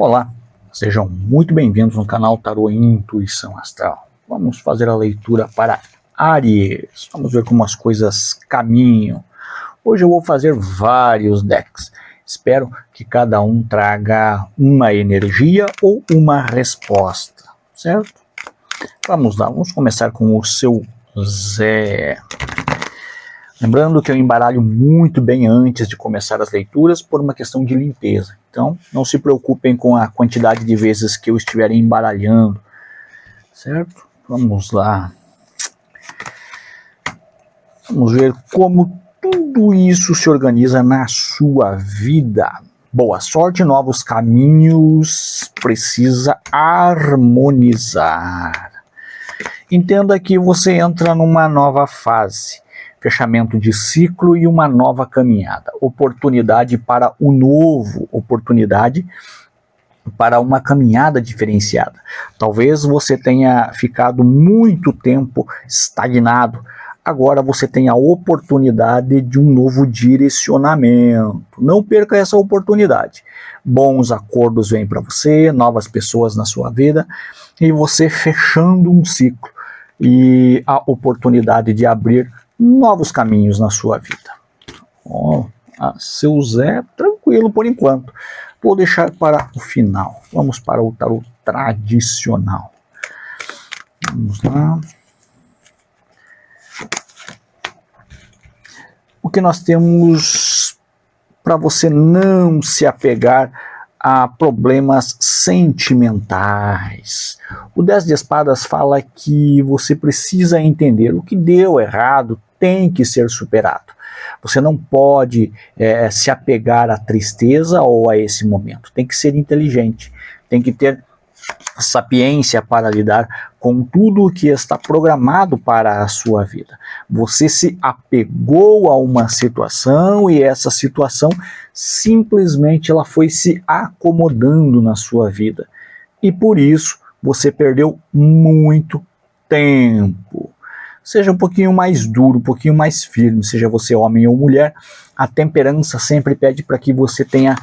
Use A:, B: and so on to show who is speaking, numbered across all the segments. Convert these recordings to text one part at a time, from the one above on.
A: Olá, sejam muito bem-vindos no canal Tarô Intuição Astral. Vamos fazer a leitura para Áries. Vamos ver como as coisas caminham. Hoje eu vou fazer vários decks. Espero que cada um traga uma energia ou uma resposta, certo? Vamos lá, vamos começar com o seu Zé. Lembrando que eu embaralho muito bem antes de começar as leituras por uma questão de limpeza. Então, não se preocupem com a quantidade de vezes que eu estiver embaralhando, certo? Vamos lá. Vamos ver como tudo isso se organiza na sua vida. Boa sorte, novos caminhos, precisa harmonizar. Entenda que você entra numa nova fase. Fechamento de ciclo e uma nova caminhada. Oportunidade para o novo, oportunidade para uma caminhada diferenciada. Talvez você tenha ficado muito tempo estagnado. Agora você tem a oportunidade de um novo direcionamento. Não perca essa oportunidade. Bons acordos vêm para você, novas pessoas na sua vida e você fechando um ciclo e a oportunidade de abrir novos caminhos na sua vida. Seu Zé, tranquilo por enquanto. Vou deixar para o final. Vamos para o tarô tradicional. Vamos lá. O que nós temos para você não se apegar a problemas sentimentais. O 10 de espadas fala que você precisa entender o que deu errado, tem que ser superado. Você não pode se apegar à tristeza ou a esse momento. Tem que ser inteligente, tem que ter sapiência para lidar com tudo o que está programado para a sua vida. Você se apegou a uma situação e essa situação simplesmente ela foi se acomodando na sua vida. E por isso você perdeu muito tempo. Seja um pouquinho mais duro, um pouquinho mais firme, seja você homem ou mulher, a temperança sempre pede para que você tenha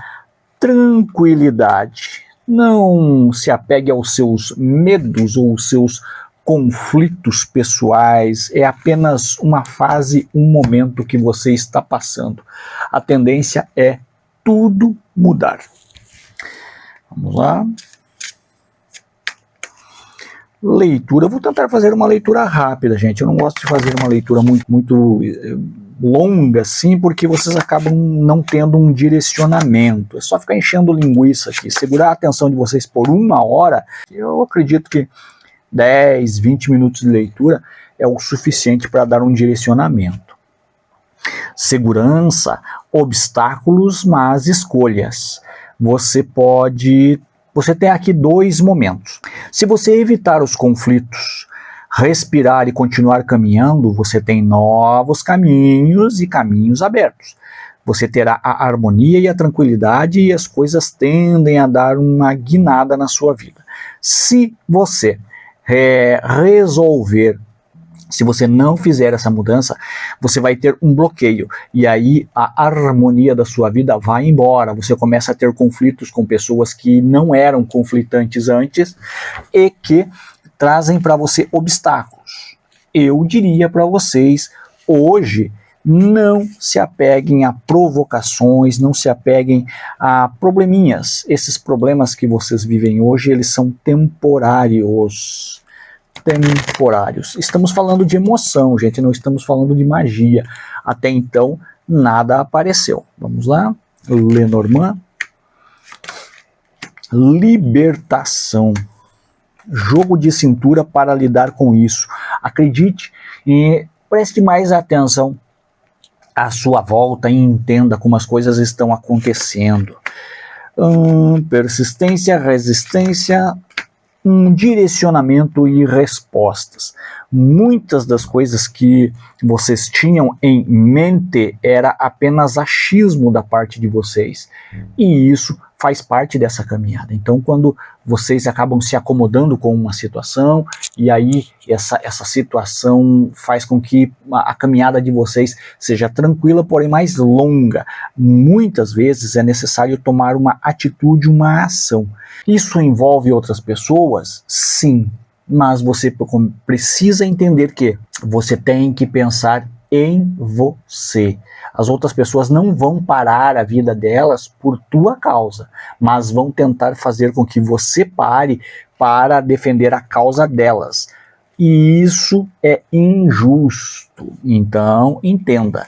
A: tranquilidade. Não se apegue aos seus medos ou aos seus conflitos pessoais, é apenas uma fase, um momento que você está passando. A tendência é tudo mudar. Vamos lá. Leitura, eu vou tentar fazer uma leitura rápida, gente. Eu não gosto de fazer uma leitura muito longa assim, porque vocês acabam não tendo um direcionamento. É só ficar enchendo linguiça aqui, segurar a atenção de vocês por uma hora. Eu acredito que 10, 20 minutos de leitura é o suficiente para dar um direcionamento. Segurança, obstáculos, mas escolhas. Você tem aqui dois momentos. Se você evitar os conflitos, respirar e continuar caminhando, você tem novos caminhos e caminhos abertos. Você terá a harmonia e a tranquilidade e as coisas tendem a dar uma guinada na sua vida. Se você resolver, se você não fizer essa mudança, você vai ter um bloqueio. E aí a harmonia da sua vida vai embora. Você começa a ter conflitos com pessoas que não eram conflitantes antes e que trazem para você obstáculos. Eu diria para vocês, hoje, não se apeguem a provocações, não se apeguem a probleminhas. Esses problemas que vocês vivem hoje, eles são temporários. Estamos falando de emoção, gente, não estamos falando de magia. Até então, nada apareceu. Vamos lá. Lenormand. Libertação. Jogo de cintura para lidar com isso. Acredite e preste mais atenção à sua volta e entenda como as coisas estão acontecendo. Persistência, resistência, um direcionamento e respostas. Muitas das coisas que vocês tinham em mente era apenas achismo da parte de vocês. E isso faz parte dessa caminhada. Então, quando vocês acabam se acomodando com uma situação, e aí essa situação faz com que a caminhada de vocês seja tranquila, porém mais longa. Muitas vezes é necessário tomar uma atitude, uma ação. Isso envolve outras pessoas? Sim, mas você precisa entender que você tem que pensar em você. As outras pessoas não vão parar a vida delas por tua causa, mas vão tentar fazer com que você pare para defender a causa delas. E isso é injusto. Então, entenda.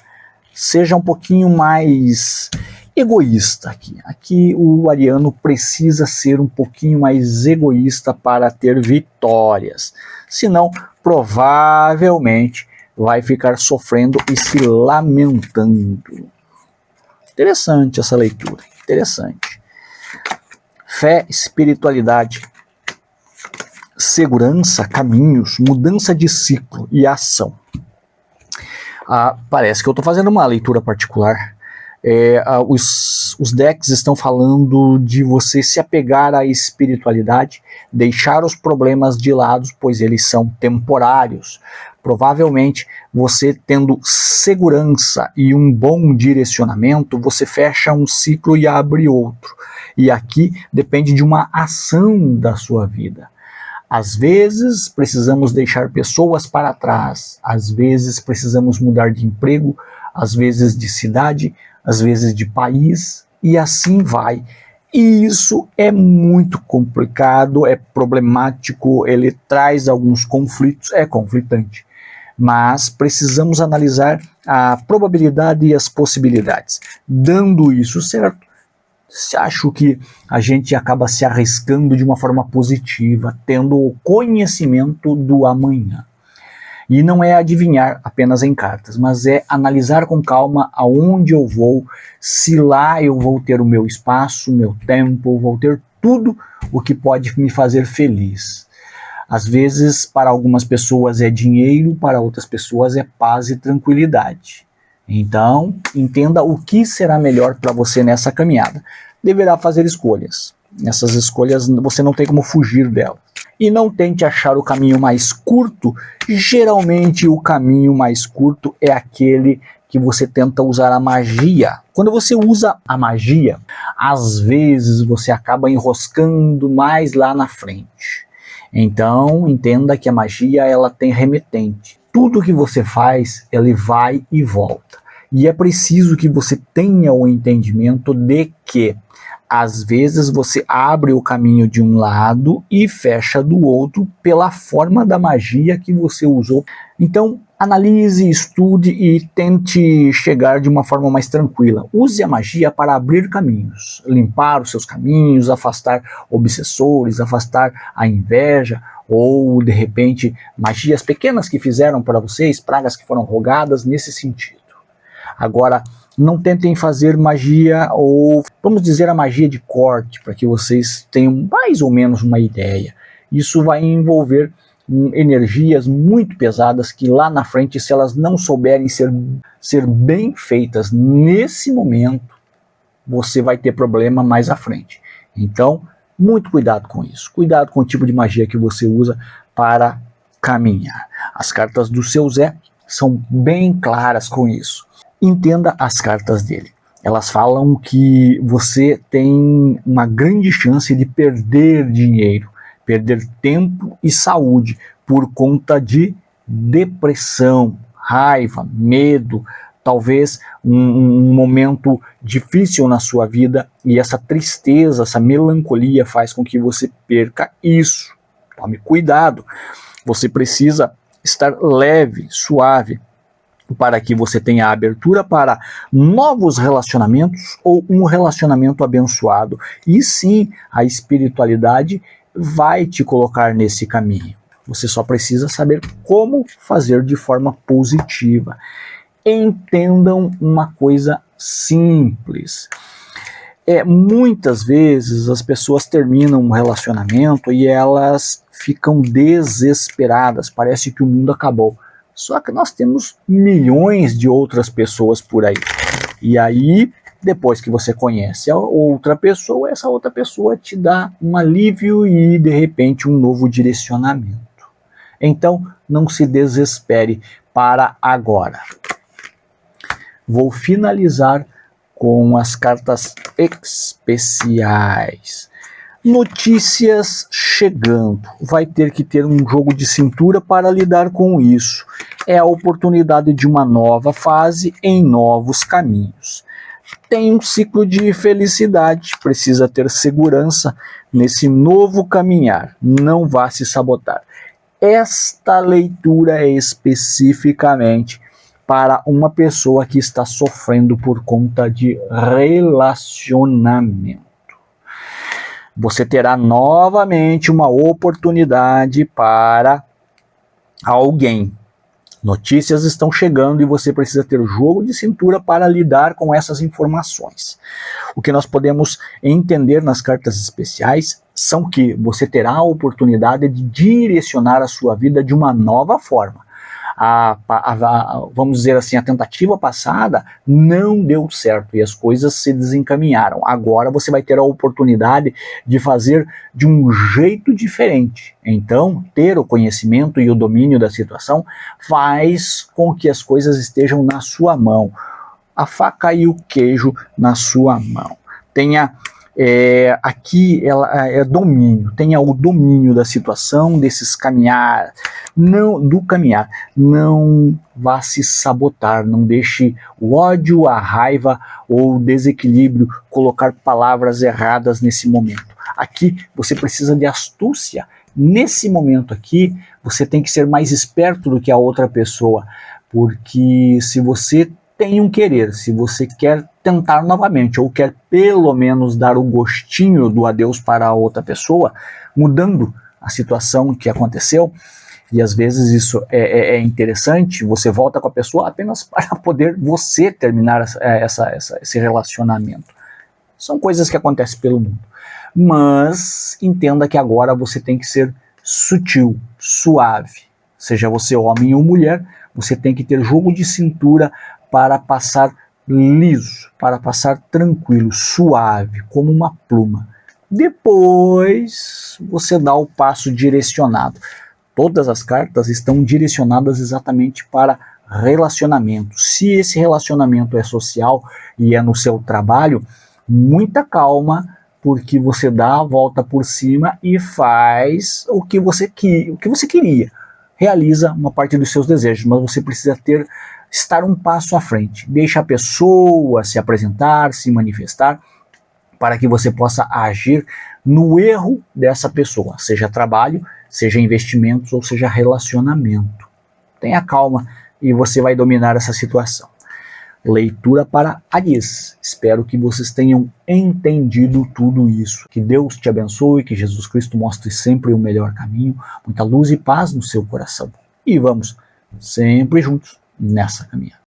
A: Seja um pouquinho mais egoísta aqui. Aqui o ariano precisa ser um pouquinho mais egoísta para ter vitórias. Senão, provavelmente vai ficar sofrendo e se lamentando. Interessante essa leitura, interessante. Fé, espiritualidade, segurança, caminhos, mudança de ciclo e ação. Parece que eu estou fazendo uma leitura particular. Os decks estão falando de você se apegar à espiritualidade, deixar os problemas de lado, pois eles são temporários. Provavelmente, você tendo segurança e um bom direcionamento, você fecha um ciclo e abre outro. E aqui depende de uma ação da sua vida. Às vezes, precisamos deixar pessoas para trás. Às vezes, precisamos mudar de emprego. Às vezes, de cidade. Às vezes, de país. E assim vai. E isso é muito complicado, é problemático, ele traz alguns conflitos, é conflitante. Mas precisamos analisar a probabilidade e as possibilidades. Dando isso certo, acho que a gente acaba se arriscando de uma forma positiva, tendo o conhecimento do amanhã. E não é adivinhar apenas em cartas, mas é analisar com calma aonde eu vou, se lá eu vou ter o meu espaço, o meu tempo, vou ter tudo o que pode me fazer feliz. Às vezes, para algumas pessoas é dinheiro, para outras pessoas é paz e tranquilidade. Então, entenda o que será melhor para você nessa caminhada. Deverá fazer escolhas. Essas escolhas você não tem como fugir delas. E não tente achar o caminho mais curto. Geralmente o caminho mais curto é aquele que você tenta usar a magia. Quando você usa a magia, às vezes você acaba enroscando mais lá na frente. Então, entenda que a magia ela tem remetente. Tudo que você faz, ele vai e volta. E é preciso que você tenha o entendimento de que às vezes você abre o caminho de um lado e fecha do outro pela forma da magia que você usou. Então, analise, estude e tente chegar de uma forma mais tranquila. Use a magia para abrir caminhos, limpar os seus caminhos, afastar obsessores, afastar a inveja ou, de repente, magias pequenas que fizeram para vocês, pragas que foram rogadas nesse sentido. Agora, não tentem fazer magia ou, vamos dizer, a magia de corte, para que vocês tenham mais ou menos uma ideia. Isso vai envolver energias muito pesadas que lá na frente, se elas não souberem ser bem feitas nesse momento, você vai ter problema mais à frente. Então, muito cuidado com isso. Cuidado com o tipo de magia que você usa para caminhar. As cartas do seu Zé são bem claras com isso. Entenda as cartas dele. Elas falam que você tem uma grande chance de perder dinheiro, perder tempo e saúde por conta de depressão, raiva, medo, talvez um momento difícil na sua vida, e essa tristeza, essa melancolia faz com que você perca isso. Tome cuidado. Você precisa estar leve, suave, para que você tenha abertura para novos relacionamentos ou um relacionamento abençoado. E sim, a espiritualidade vai te colocar nesse caminho. Você só precisa saber como fazer de forma positiva. Entendam uma coisa simples. Muitas vezes as pessoas terminam um relacionamento e elas ficam desesperadas. Parece que o mundo acabou. Só que nós temos milhões de outras pessoas por aí. E aí Depois que você conhece a outra pessoa, essa outra pessoa te dá um alívio e, de repente, um novo direcionamento. Então, não se desespere para agora. Vou finalizar com as cartas especiais. Notícias chegando. Vai ter que ter um jogo de cintura para lidar com isso. É a oportunidade de uma nova fase em novos caminhos. Tem um ciclo de felicidade, precisa ter segurança nesse novo caminhar, não vá se sabotar. Esta leitura é especificamente para uma pessoa que está sofrendo por conta de relacionamento. Você terá novamente uma oportunidade para alguém. Notícias estão chegando e você precisa ter jogo de cintura para lidar com essas informações. O que nós podemos entender nas cartas especiais são que você terá a oportunidade de direcionar a sua vida de uma nova forma. Vamos dizer assim, a tentativa passada não deu certo e as coisas se desencaminharam. Agora você vai ter a oportunidade de fazer de um jeito diferente. Então, ter o conhecimento e o domínio da situação faz com que as coisas estejam na sua mão. A faca e o queijo na sua mão. Tenha aqui é domínio, tenha o domínio da situação, desses caminhar, do caminhar, não vá se sabotar, não deixe o ódio, a raiva ou o desequilíbrio colocar palavras erradas nesse momento. Aqui você precisa de astúcia, nesse momento aqui você tem que ser mais esperto do que a outra pessoa, porque se você tem um querer, se você quer tentar novamente, ou quer pelo menos dar o gostinho do adeus para a outra pessoa, mudando a situação que aconteceu, e às vezes isso é interessante, você volta com a pessoa apenas para poder você terminar esse relacionamento. São coisas que acontecem pelo mundo. Mas entenda que agora você tem que ser sutil, suave. Seja você homem ou mulher, você tem que ter jogo de cintura para passar liso, para passar tranquilo, suave, como uma pluma. Depois você dá o passo direcionado. Todas as cartas estão direcionadas exatamente para relacionamento. Se esse relacionamento é social e é no seu trabalho, muita calma, porque você dá a volta por cima e faz o que você queria. Realiza uma parte dos seus desejos, mas você precisa estar um passo à frente. Deixa a pessoa se apresentar, se manifestar, para que você possa agir no erro dessa pessoa, seja trabalho, seja investimentos ou seja relacionamento. Tenha calma e você vai dominar essa situação. Leitura para Áries. Espero que vocês tenham entendido tudo isso. Que Deus te abençoe, que Jesus Cristo mostre sempre o melhor caminho, muita luz e paz no seu coração. E vamos sempre juntos nessa caminhada.